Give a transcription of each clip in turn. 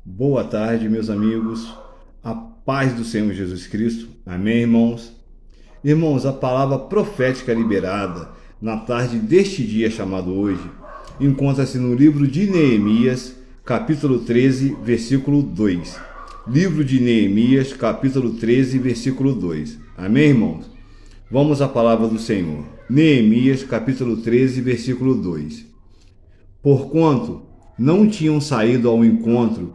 Boa tarde, meus amigos. A paz do Senhor Jesus Cristo. Amém, irmãos? Irmãos, a palavra profética liberada na tarde deste dia chamado hoje encontra-se no livro de Neemias, capítulo 13, versículo 2. Livro de Neemias, capítulo 13, versículo 2. Amém, irmãos? Vamos à palavra do Senhor. Neemias, capítulo 13, versículo 2. Porquanto não tinham saído ao encontro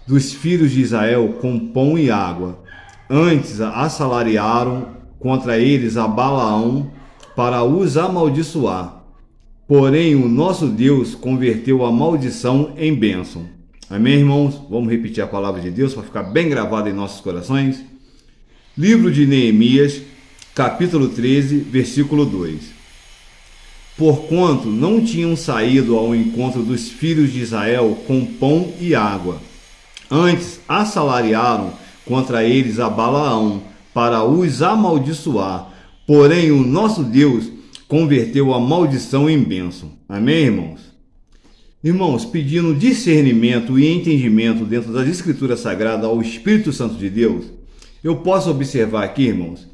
dos filhos de Israel com pão e água, antes assalariaram contra eles a Balaão para os amaldiçoar. Porém, o nosso Deus converteu a maldição em bênção. Amém, irmãos? Vamos repetir a palavra de Deus para ficar bem gravada em nossos corações. Livro de Neemias, capítulo 13, versículo 2. Porquanto não tinham saído ao encontro dos filhos de Israel com pão e água, antes assalariaram contra eles a Balaão para os amaldiçoar. Porém, o nosso Deus converteu a maldição em bênção. Amém, irmãos? Irmãos, pedindo discernimento e entendimento dentro das Escrituras Sagradas ao Espírito Santo de Deus, eu posso observar aqui, irmãos,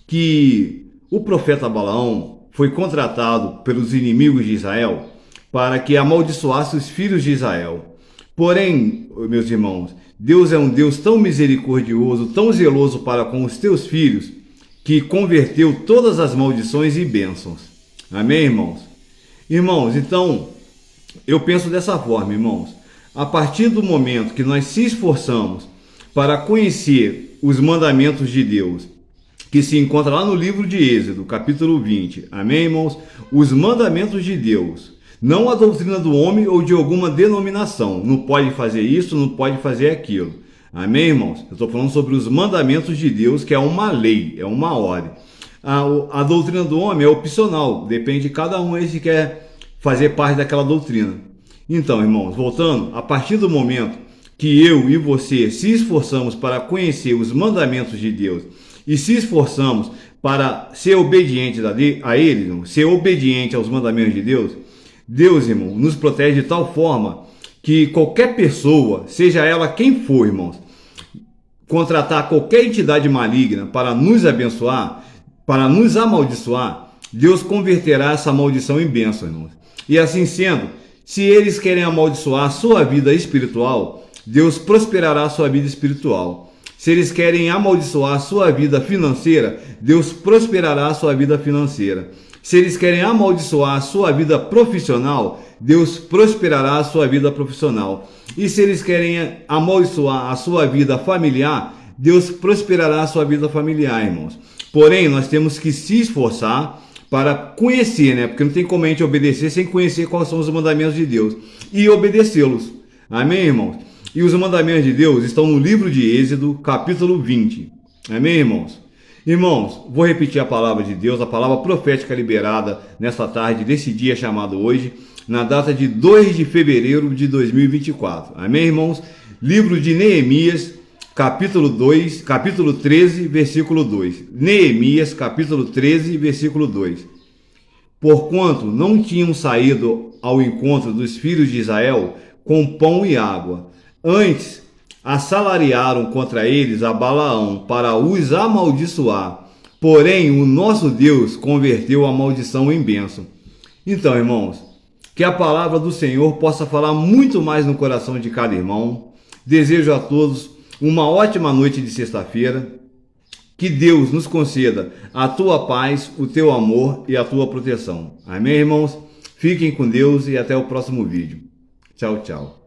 que o profeta Balaão foi contratado pelos inimigos de Israel para que amaldiçoasse os filhos de Israel. Porém, meus irmãos, Deus é um Deus tão misericordioso, tão zeloso para com os teus filhos, que converteu todas as maldições em bênçãos. Amém, irmãos? Irmãos, então, eu penso dessa forma, irmãos. A partir do momento que nós se esforçamos para conhecer os mandamentos de Deus, que se encontra lá no livro de Êxodo, capítulo 20. Amém, irmãos? Os mandamentos de Deus. Não a doutrina do homem ou de alguma denominação. Não pode fazer isso, não pode fazer aquilo. Amém, irmãos? Eu estou falando sobre os mandamentos de Deus, que é uma lei, é uma ordem. A doutrina do homem é opcional. Depende de cada um aí se quer fazer parte daquela doutrina. Então, irmãos, voltando, a partir do momento que eu e você se esforçamos para conhecer os mandamentos de Deus e se esforçamos para ser obediente a Ele, irmão, ser obediente aos mandamentos de Deus, Deus, irmão, nos protege de tal forma que qualquer pessoa, seja ela quem for, irmãos, contratar qualquer entidade maligna para nos abençoar, para nos amaldiçoar, Deus converterá essa maldição em bênção, irmãos. E assim sendo, se eles querem amaldiçoar a sua vida espiritual, Deus prosperará a sua vida espiritual. Se eles querem amaldiçoar a sua vida financeira, Deus prosperará a sua vida financeira. Se eles querem amaldiçoar a sua vida profissional, Deus prosperará a sua vida profissional. E se eles querem amaldiçoar a sua vida familiar, Deus prosperará a sua vida familiar, irmãos. Porém, nós temos que se esforçar para conhecer, né? Porque não tem como a gente obedecer sem conhecer quais são os mandamentos de Deus e obedecê-los. Amém, irmãos? E os mandamentos de Deus estão no livro de Êxodo, capítulo 20. Amém, irmãos? Irmãos, vou repetir a palavra de Deus, a palavra profética liberada nesta tarde, desse dia chamado hoje, na data de 2 de fevereiro de 2024. Amém, irmãos? Livro de Neemias, capítulo 13, versículo 2. Neemias, capítulo 13, versículo 2. Porquanto não tinham saído ao encontro dos filhos de Israel com pão e água, antes assalariaram contra eles a Balaão para os amaldiçoar. Porém, o nosso Deus converteu a maldição em bênção. Então, irmãos, que a palavra do Senhor possa falar muito mais no coração de cada irmão. Desejo a todos uma ótima noite de sexta-feira. Que Deus nos conceda a tua paz, o teu amor e a tua proteção. Amém, irmãos? Fiquem com Deus e até o próximo vídeo. Tchau, tchau.